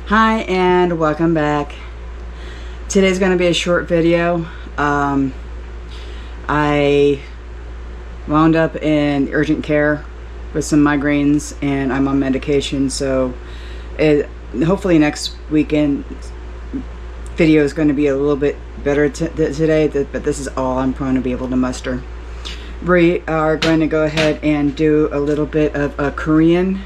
Hi and welcome back. Today's going to be a short video. I wound up in urgent care with some migraines and I'm on medication, so hopefully next weekend video is going to be a little bit better today, but this is all I'm going to be able to muster. We are going to go ahead and do a little bit of a Korean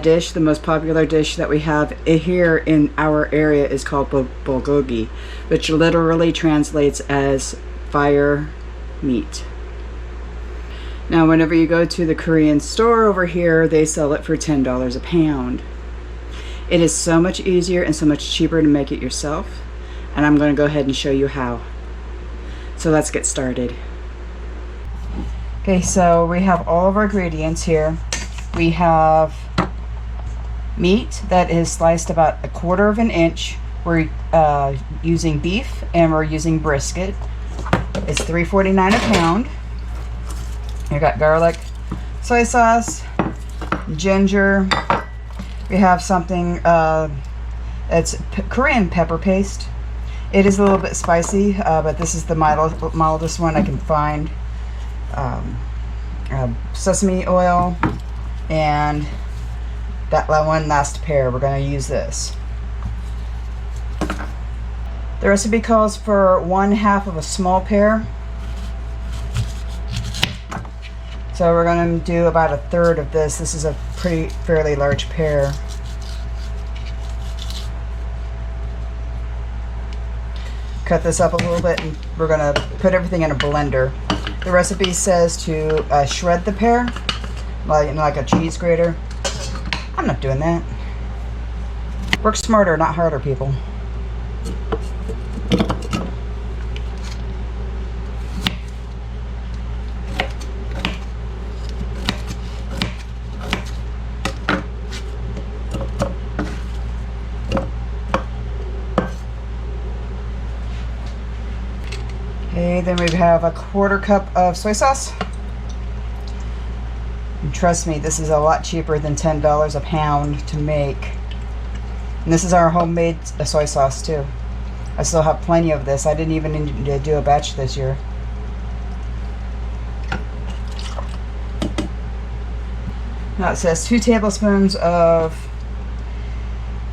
dish. The most popular dish that we have here in our area is called Bulgogi, which literally translates as fire meat. Now, whenever you go to the Korean store over here, they sell it for $10 a pound. It is so much easier and so much cheaper to make it yourself, and I'm going to go ahead and show you how. So let's get started. Okay, so we have all of our ingredients here. We have meat that is sliced about 1/4 of an inch. We're using beef and we're using brisket. It's $3.49 a pound. You got garlic, soy sauce, ginger. We have something it's Korean pepper paste. It is a little bit spicy, but this is the mildest one I can find. Sesame oil and that one last pair. We're going to use this. The recipe calls for 1/2 of a small pear, so we're going to do about 1/3 of this. This is a fairly large pear. Cut this up a little bit and we're going to put everything in a blender. The recipe says to shred the pear like a cheese grater. I'm not doing that. Work smarter, not harder, people. Okay, then we have 1/4 cup of soy sauce. And trust me, this is a lot cheaper than $10 a pound to make. And this is our homemade soy sauce too. I still have plenty of this. I didn't even need to do a batch this year. Now it says 2 tablespoons of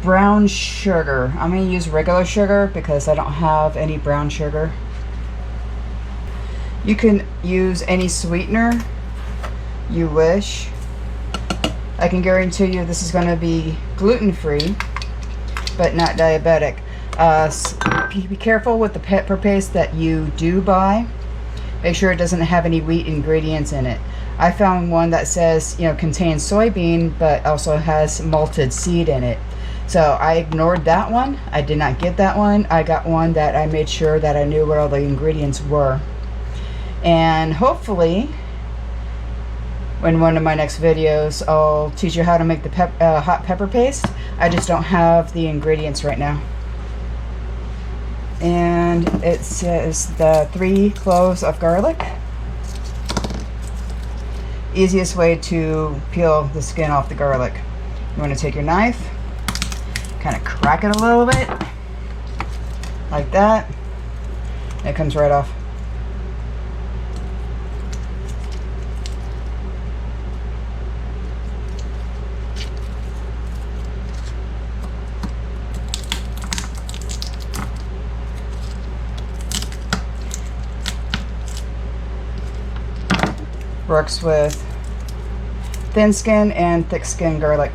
brown sugar. I'm going to use regular sugar because I don't have any brown sugar. You can use any sweetener you wish. I can guarantee you this is going to be gluten-free, but not diabetic. Be careful with the pepper paste that you do buy. Make sure it doesn't have any wheat ingredients in it. I found one that says, contains soybean, but also has malted seed in it. So I ignored that one. I did not get that one. I got one that I made sure that I knew where all the ingredients were. And hopefully, in one of my next videos, I'll teach you how to make the hot pepper paste. I just don't have the ingredients right now. And it says the 3 cloves of garlic. Easiest way to peel the skin off the garlic. You want to take your knife, kind of crack it a little bit, like that. It comes right off. Works with thin skin and thick skin garlic.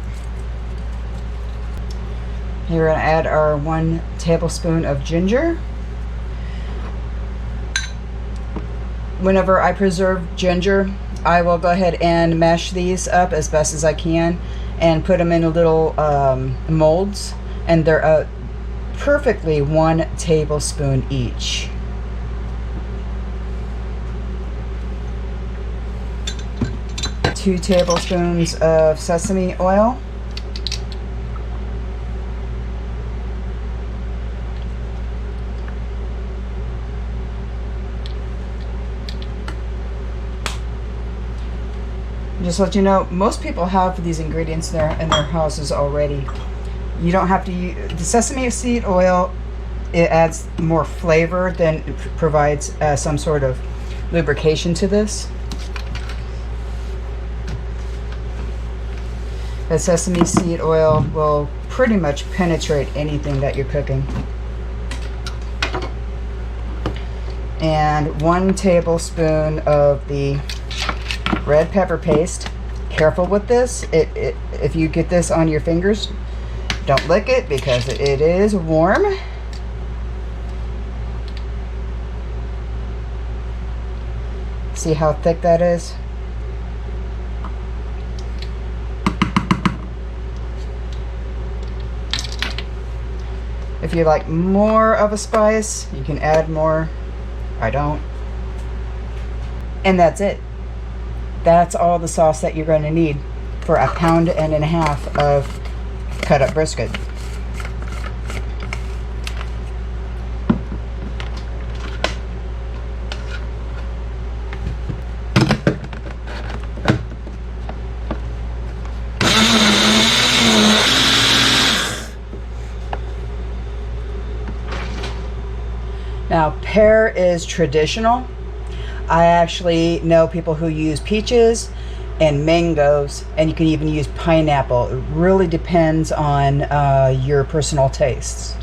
Here we're going to add our 1 tablespoon of ginger. Whenever I preserve ginger, I will go ahead and mash these up as best as I can and put them in little molds, and they're perfectly 1 tablespoon each. 2 tablespoons of sesame oil. Just to let you know, most people have these ingredients there in their houses already. You don't have to use the sesame seed oil. It adds more flavor than it provides some sort of lubrication to this. The sesame seed oil will pretty much penetrate anything that you're cooking. And 1 tablespoon of the red pepper paste. Careful with this. If you get this on your fingers, don't lick it because it is warm. See how thick that is? If you like more of a spice, you can add more. I don't. And that's it. That's all the sauce that you're going to need for 1.5 pounds of cut up brisket. Now, pear is traditional. I actually know people who use peaches and mangoes, and you can even use pineapple. It really depends on your personal tastes.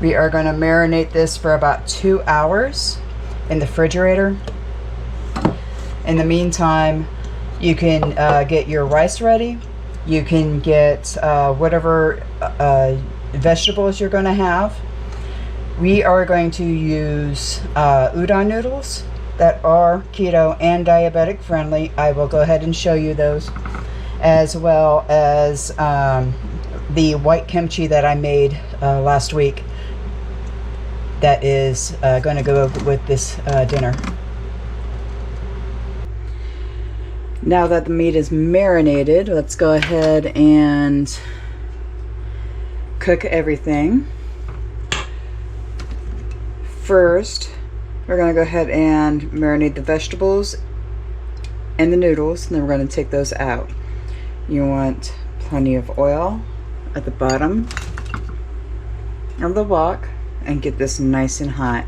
We are going to marinate this for about 2 hours in the refrigerator. In the meantime, you can get your rice ready. You can get whatever vegetables you're going to have. We are going to use udon noodles that are keto and diabetic friendly. I will go ahead and show you those, as well as the white kimchi that I made last week. That is going to go with this dinner. Now that the meat is marinated, let's go ahead and cook everything. First, we're going to go ahead and marinate the vegetables and the noodles, and then we're going to take those out. You want plenty of oil at the bottom of the wok, and get this nice and hot.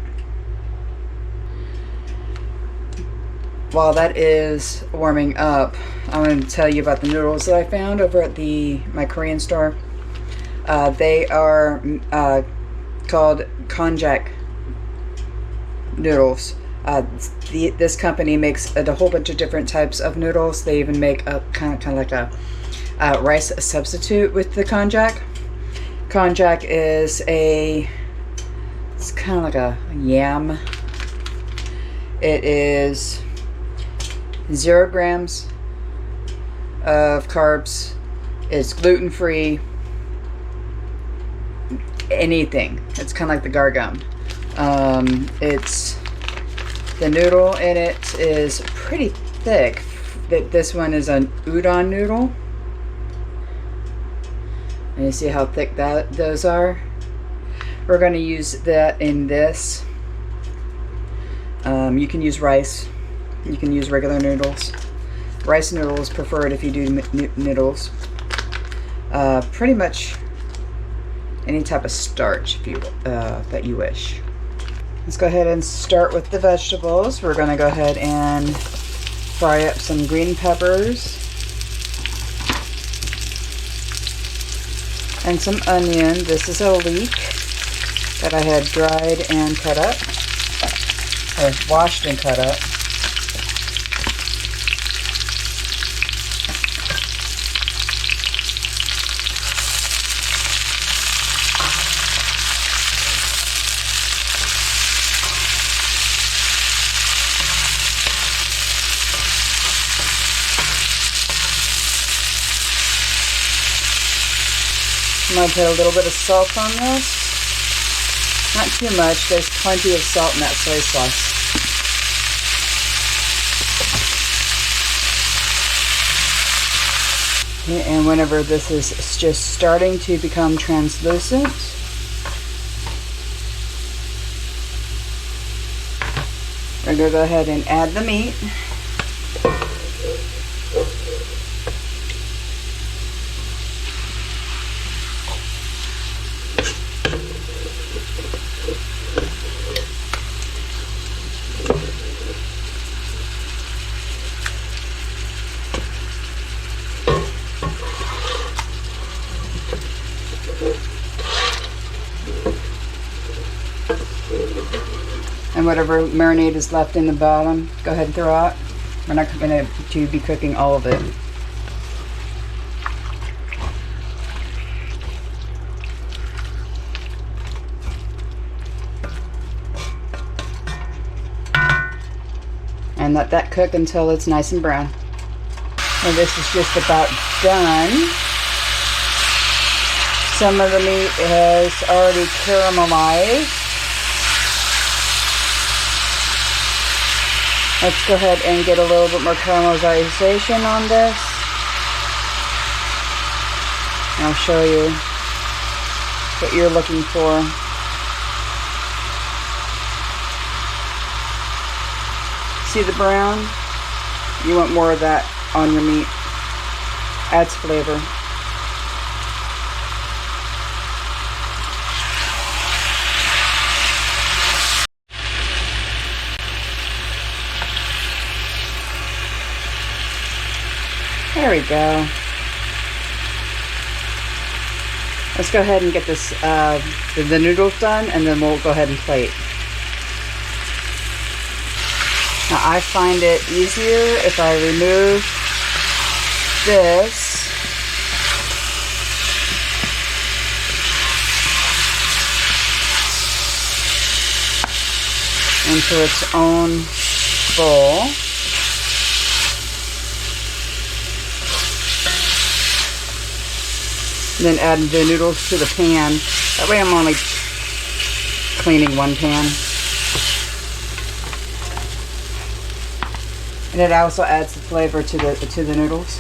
While that is warming up, I'm going to tell you about the noodles that I found over at my Korean store. They are called konjac noodles. This company makes a whole bunch of different types of noodles. They even make a kind of like a rice substitute with the konjac. Konjac is it's kind of like a yam. It is 0 grams of carbs. It's gluten-free. Anything. It's kind of like the gargum. It's the noodle in it is pretty thick. This one is an udon noodle. And you see how thick those are? We're going to use that in this. You can use rice. You can use regular noodles. Rice noodles preferred if you do noodles. Pretty much any type of starch if you that you wish. Let's go ahead and start with the vegetables. We're going to go ahead and fry up some green peppers and some onion. This is a leek that I had dried and cut up, or washed and cut up. I'm going to put a little bit of salt on this. Not too much. There's plenty of salt in that soy sauce. Okay, and whenever this is just starting to become translucent, we're going to go ahead and add the meat. And whatever marinade is left in the bottom, go ahead and throw out. We're not going to be cooking all of it. And let that cook until it's nice and brown. And this is just about done. Some of the meat has already caramelized. Let's go ahead and get a little bit more caramelization on this. And I'll show you what you're looking for. See the brown? You want more of that on your meat. Adds flavor. There we go. Let's go ahead and get this the noodles done, and then we'll go ahead and plate. Now I find it easier if I remove this into its own bowl. And then add the noodles to the pan. That way I'm only cleaning one pan. And it also adds the flavor to the noodles.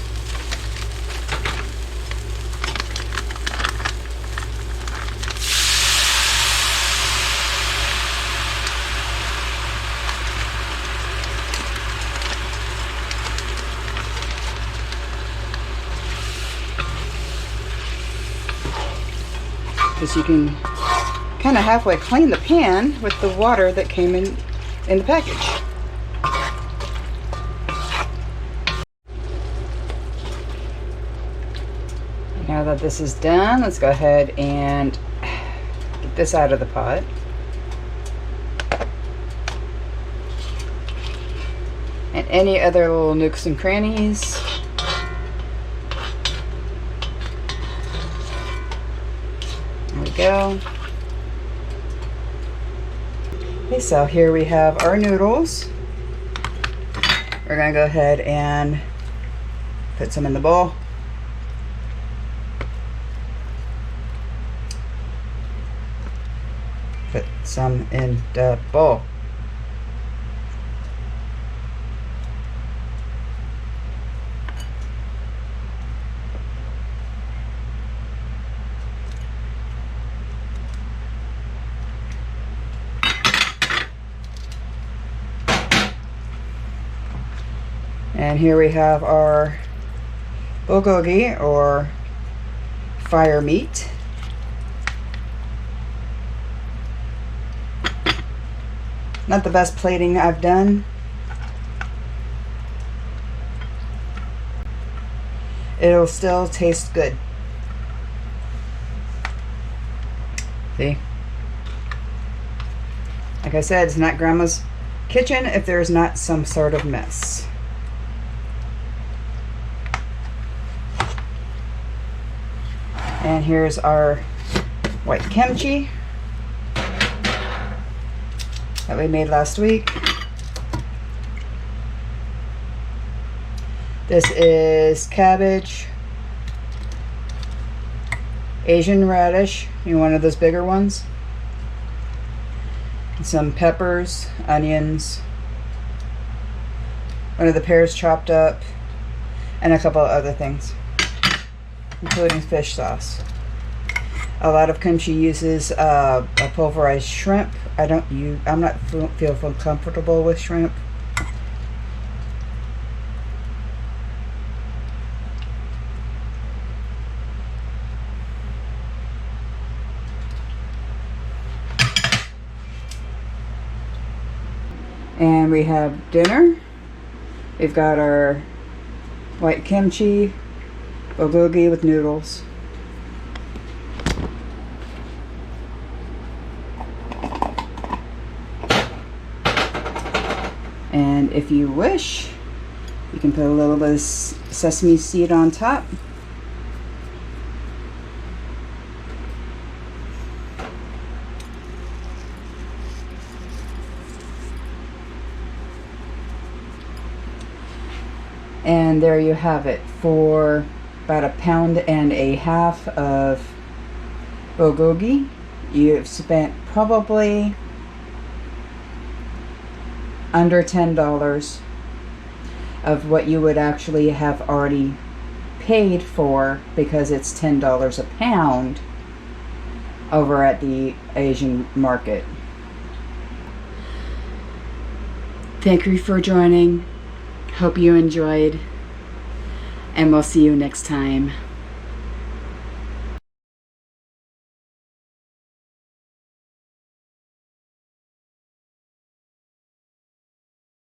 Because you can kind of halfway clean the pan with the water that came in the package. Now that this is done, let's go ahead and get this out of the pot. And any other little nooks and crannies. There we go. Okay, so here we have our noodles. We're gonna go ahead and put some in the bowl. Put some in the bowl. And here we have our bulgogi, or fire meat. Not the best plating I've done. It'll still taste good. See? Like I said, it's not grandma's kitchen if there's not some sort of mess. And here's our white kimchi that we made last week. This is cabbage, Asian radish, one of those bigger ones, and some peppers, onions, one of the pears chopped up, and a couple of other things. including fish sauce. A lot of kimchi uses a pulverized shrimp. I'm not feel comfortable with shrimp. And we have dinner. We've got our white kimchi, bulgogi with noodles. And if you wish, you can put a little bit of sesame seed on top. And there you have it for about 1.5 pounds of bulgogi. You've spent probably under $10 of what you would actually have already paid for, because it's $10 a pound over at the Asian market. Thank you for joining. Hope you enjoyed, and we'll see you next time.